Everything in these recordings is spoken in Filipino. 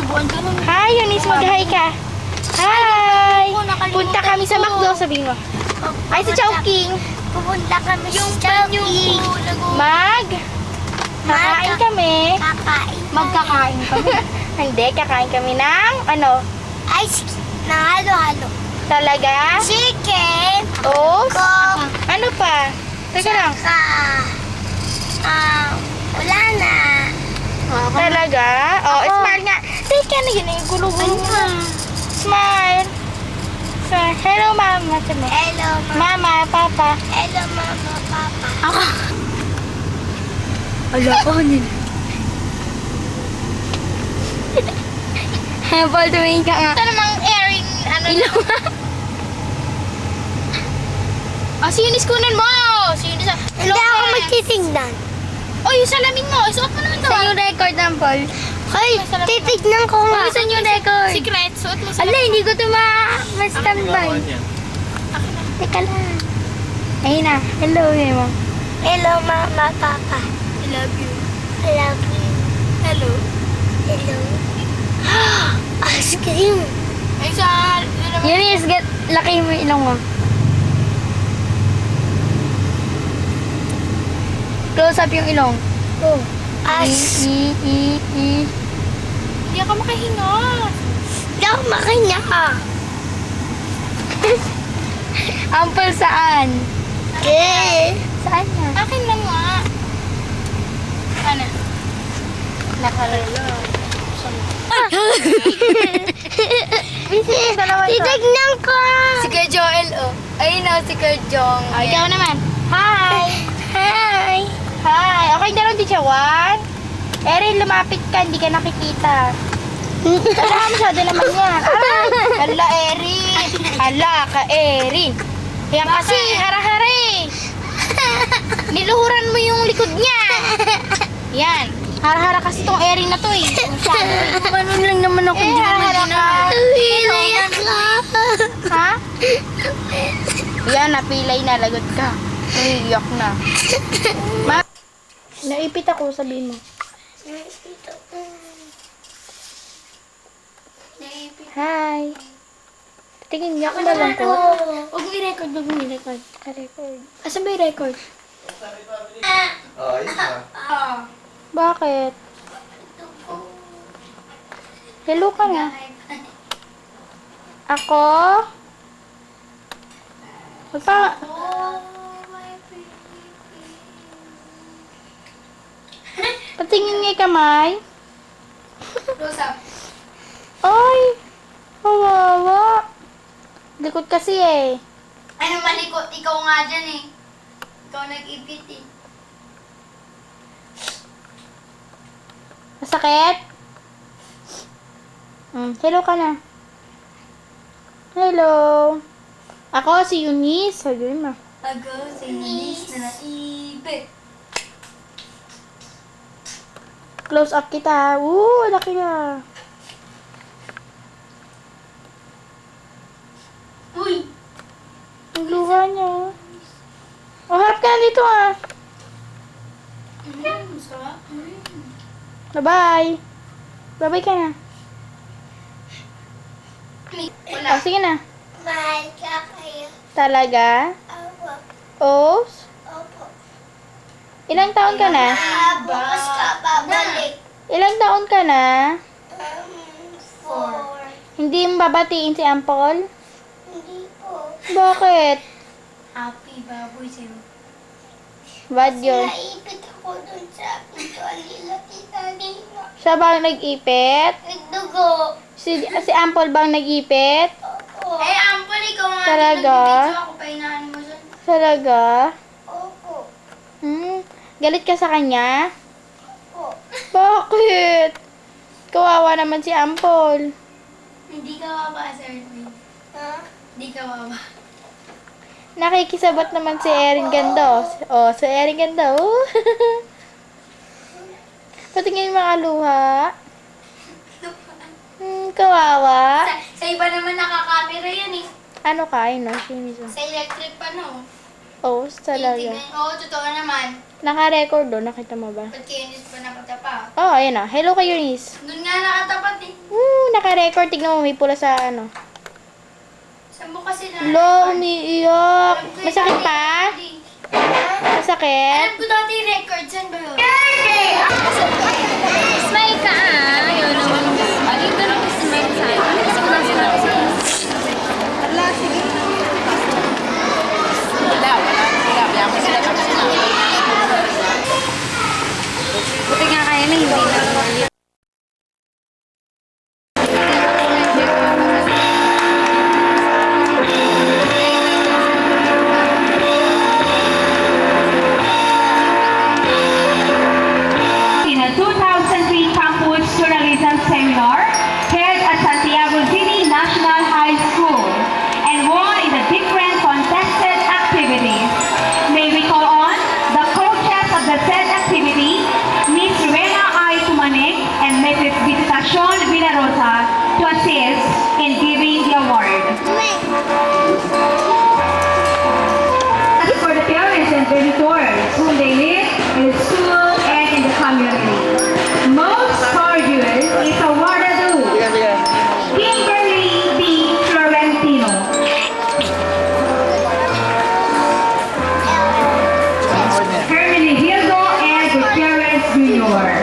Hi, Eunice, mag-hi ka. Hi! Punta kami sa McDo, sabihin mo. Ay, si Chowking. Pupunta kami sa Chowking. Kakain kami. Magkakain kami. Hindi, kakain kami ng, ano? Ice cream na halo-halo. Talaga? Chicken. Toast? Coke. Ano pa? Teka lang. Wala na. Talaga? Oh, smile nga. Teka na yun, gulo-gulo mo. Smile. Hello, mama. Hello, Mama, papa. Hello, mama, papa. Ako. Ala ko, nila. Paul, tumingin ka nga. Ito namang airing, Ilaw. Si Eunice, kunan mo. Si Eunice, Hindi ako magtitignan. yung salamin mo. Isuot mo naman to. Saan yung record ng Paul? Hoy, titignan ko nga. Saan yung record? Secret. Suot mo Ala, hindi ko ito ma-standby. Teka lang. Ayun na. Hello, mo. Hello, mama, papa. I love you. I love you. Hello. Hello. Ice cream. Ay, sa... Eunice, laki mo yung ilong mo. Close up yung ilong. Oh. Hindi ako makahinga. Hindi ako makanya ka. Ampul saan? Saan na? Akin lang nga. Ano? Nakalala. Busy yung dalawa to. Titignan ko. Si Kuya Joel, oh. Ayun na, si Kuya Jong. Ikaw naman. Hi! Hi. Hi! Okay na lang, Teacher Juan? Erin, lumapit ka, hindi ka nakikita. Wala masyado naman yan. Aray! Hala, Erin! Hala ka, Erin! Yan kasi, hara-hara. Niluhuran mo yung likod niya. Yan. Hara-hara kasi tong Erin na to eh. Ganun lang naman ako. Hara-hara ka. Pinayak ka. Ha? Yan, napilay na. Lagot ka. Iiyak na. Naipit ako, sabihin mo. Hi. Tingin niya ako malangkot. Huwag mo i-record, huwag mo i-record. Record. Asan ba yung record? Ayos na. Bakit? Hello ka na. Ako? Magpa... Patingin nga yung kamay. Close up. Ay! Kawawa. Likod kasi eh. Ano malikot? Ikaw nga dyan eh. Ikaw nag-ipit eh. Masakit? Hello ka na. Hello. Ako si Eunice. Sabihin mo. Ako, si Eunice na naipit. Close up kita. Laki na. Uy! Ang luha niya. Harap ka na dito ah. Sarap. Bye-bye. Bye-bye ka na. Wala. Sige na. Mahal ka kayo. Talaga? Opo. Oh? Opo. Ilang taon ka na? Bukas ka babalik. Ilang taon ka na? 4. Hindi mo babatiin si Ampol? Hindi po. Bakit? Happy baboy sa'yo. Bad yun. Naipit ako dun sa pintuan nila kita nila. Siya ba ang nag-ipit? Nagdugo. Si Ampol bang nag-ipit? Opo. Eh, Ampol, ikaw nga. Talaga? Nag-video ako pa inaan mo siya. Talaga? Opo. Galit ka sa kanya? Opo. Bakit? Kawawa naman si Ampol. Hindi ka wawa, Sir Erwin. Ha? Hindi ka wawa. Nakikisabot naman si Erin Ganda. Oh, si Erin Ganda. Oh. Patingin yung mga luha. Kawawa. Sa iba naman nakakamera yan eh. Ano ka? Ayun, no? Sinis mo. Sa electric pa no. Oh, talaga. Tingnan- Oo, totoo naman. Naka-record doon. Nakita mo ba? Ba't kayo Eunice pa nakatapat? Oh, ayun na. Hello kay Eunice. Doon nga nakatapat eh. Woo! naka-record. Tignan mo, may pula sa ano. Saan mo kasi na? Lo, umiiyak. Masakit pa? Masakit? Alam ko dati yung record. Saan ba yun? Smile ka ah. Ayaw naman. Ayun ka lang smile sa akin. Kasi ko lang sinabi sa'yo. Buti nga kaya na hindi na. In a 2003 Campus Journalism Seminar held at Santiago City National High School and won in the different contested activities. May we call on the coaches of the said activity, Miss Rowena I. Tumanik and Mrs. Visitacion Villarosa to assist in giving the award. As for the parents and visitors whom they meet in the school and in the community, most gorgeous is awarded to Kimberly B. Florentino. Hermine Hildo and Gutierrez Jr.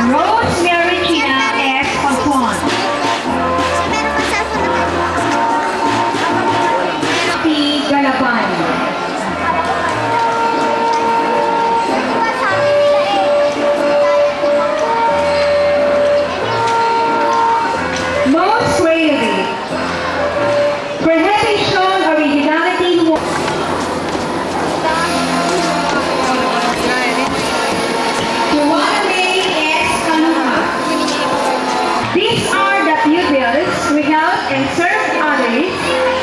Rosemary China S. Pagpuan. P. Galaban. Most creative. For having shown originality in work. Duwame S. Kanuha. These are the pupils who help and serve others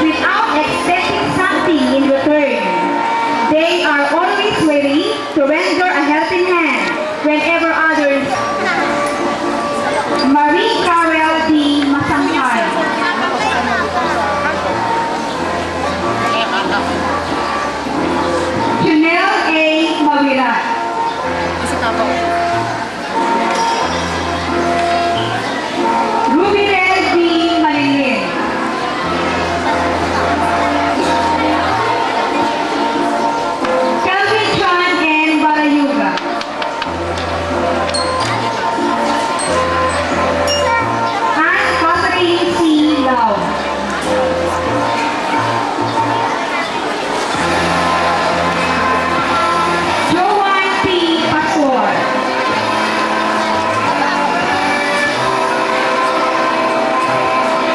without expecting something in return. They are always ready to render a helping hand whenever others. Marie Carol D. Masangkay. Junel A. Mawirat. Rubirel D. Manilin. Kelvin Chan and Balayuga. Anne Catherine C. Lau. Joanne P. Pascual.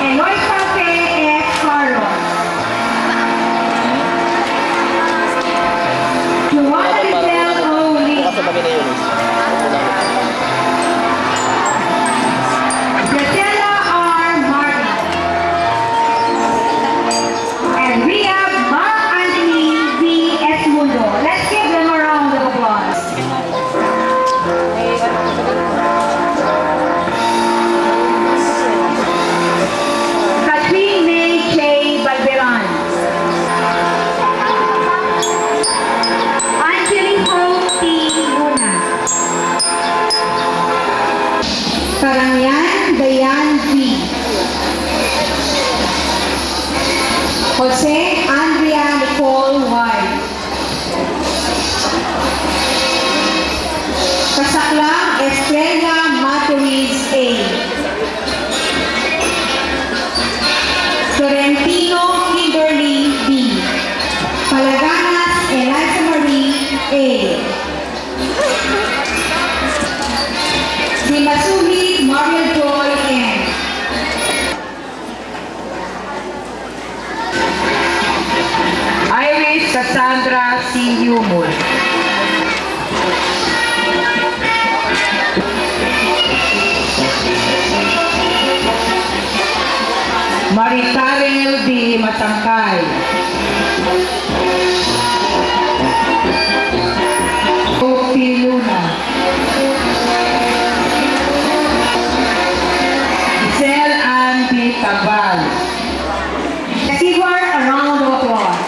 Eloy Pape S. Carlos. Joanna Lisel O. Lee. Graciela R. Martin. And we have Mark Anthony V. Esmundo. Let's give them a round of applause. Catherine May J. Balberan. Angeli Hope T. Luna. Karanyan Dayan V. Jose Andrea Nicole Y. Kasaklang Estrella Matuiz A. Florentino Kimberly B. Palaganas Eliza Marie A. Dimasuhi Mario Joy N. Iris Cassandra C. Humul. Maritarel D. Matangkay. Sophie Luna. Giselle Ann B. Tabal. Let's give her a round of applause.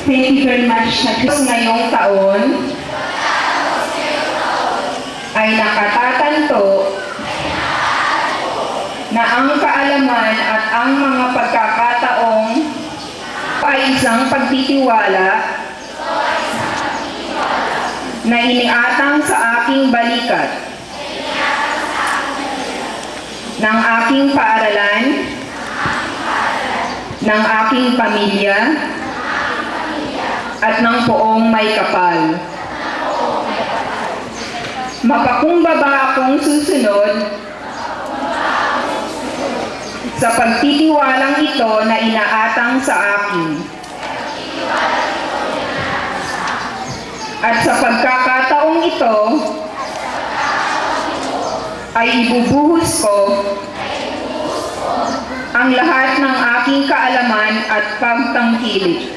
Thank you very much. Ngayong taon ay nakatatanto na ang kaalaman at ang mga pagkakataong ay isang pagtitiwala na iniatang sa aking balikat ng aking paaralan, ng aking pamilya, at ng poong may kapal. Mapakumbaba akong susunod sa pagtitiwalang ito na inaatang sa akin. At sa pagkakataong ito, ay ibubuhos ko ang lahat ng aking kaalaman at pagtangkilik.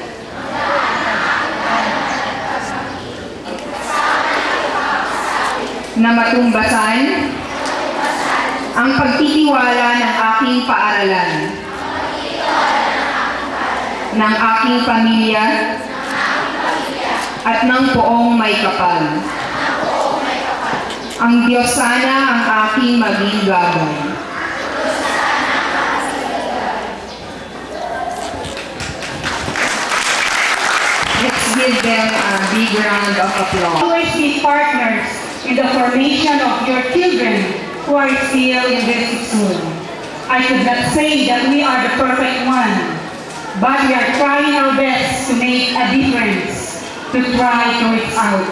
Na matumbasan ang pagtitiwala ng aking paaralan, ng aking pamilya, at ng poong may kapal. Ang Diyos sana ang aking maging gabay. Let's give them a big round of applause. Always be partners in the formation of your children who are still in basic school. I could not say that we are the perfect one, but we are trying our best to make a difference, to try to reach out.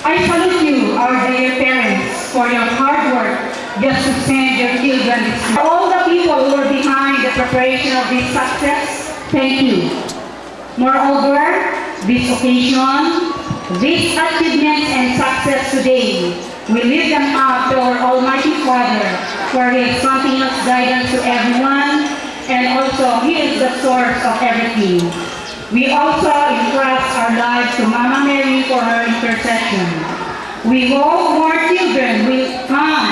I salute you, our dear parents, for your hard work just to send your children to school. All the people who are behind the preparation of this success, thank you. Moreover, this occasion, these achievements and success today, we lift them up to our Almighty Father, for He is continuous guidance to everyone, and also He is the source of everything. We also entrust our lives to Mama Mary for her intercession. We hope more children will come,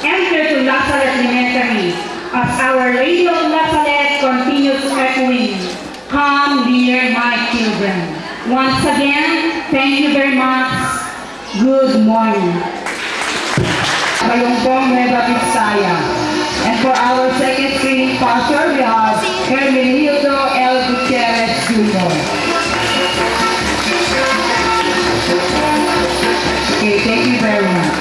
enter to Lazaret Elementary, as Our Lady of Lazaret continues echoing, "Come near my children." Once again, thank you very much. Good morning. Mayongpong Nueva Vizcaya. And for our second screening pastor, we have Hermenildo L. Gutierrez Jr. Okay, thank you very much.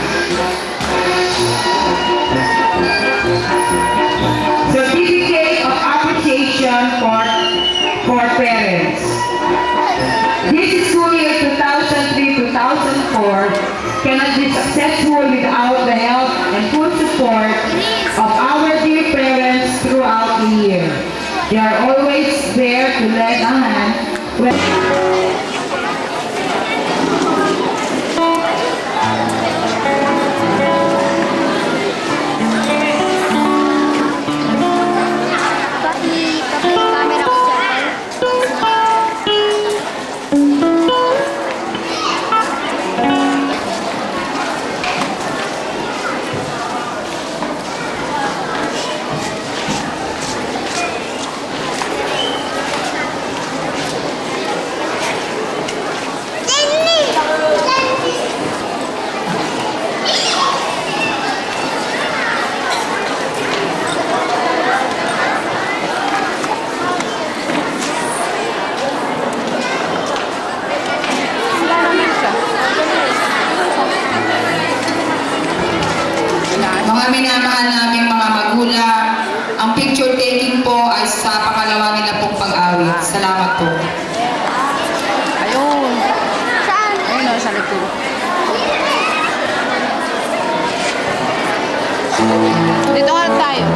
Certificate of Appreciation for Parents. This school year 2003-2004 cannot be successful without the help and full support of our dear parents throughout the year. They are always there to lend a hand when Camera ko siya. Mga minamahal naming mga magulang, ang picture taking po ay sa pangalawa nila pong pag-awit. Salamat po. Ayun. Saan? Ayun o, sa likod. Dito nga tayo.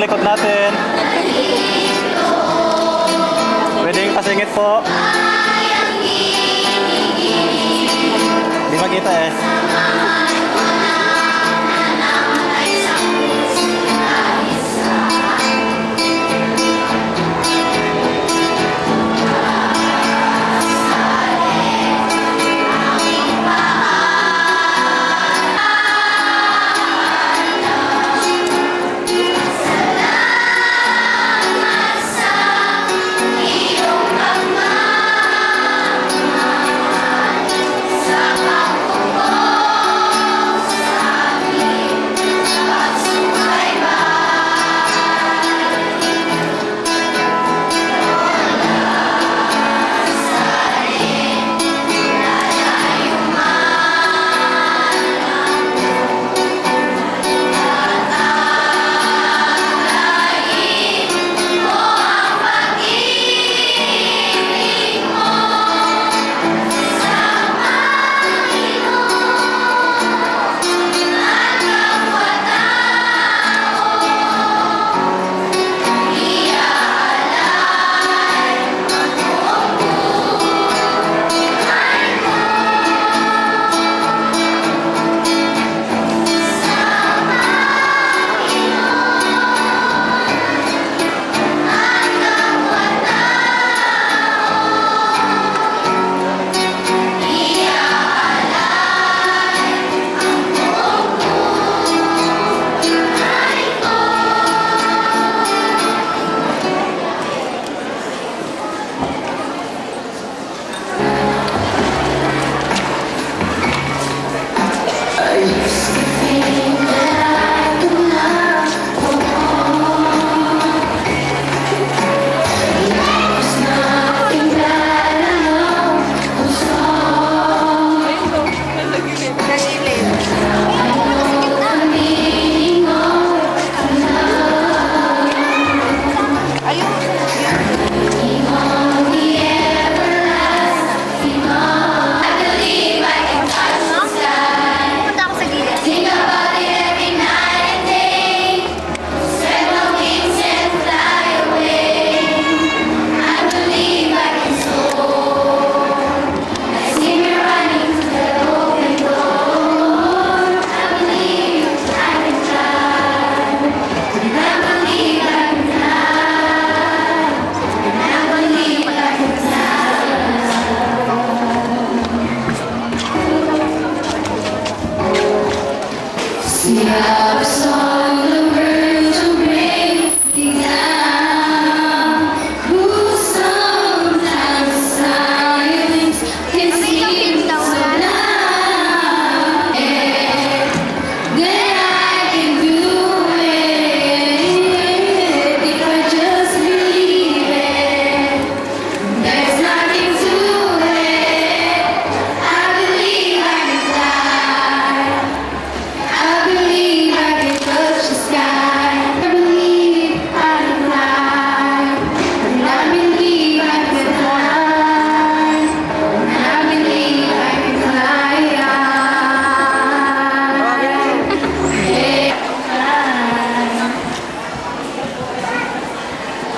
likod natin. Pwedeng pasingit po. Hindi makita eh.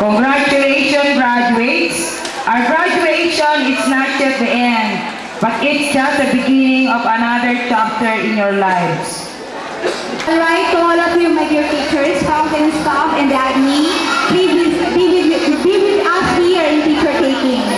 Congratulations, graduates. Our graduation is not yet the end, but it's just the beginning of another chapter in your lives. Alright, to all of you, my dear teachers, faculty and staff, and the admin, please be with us here in teacher taking.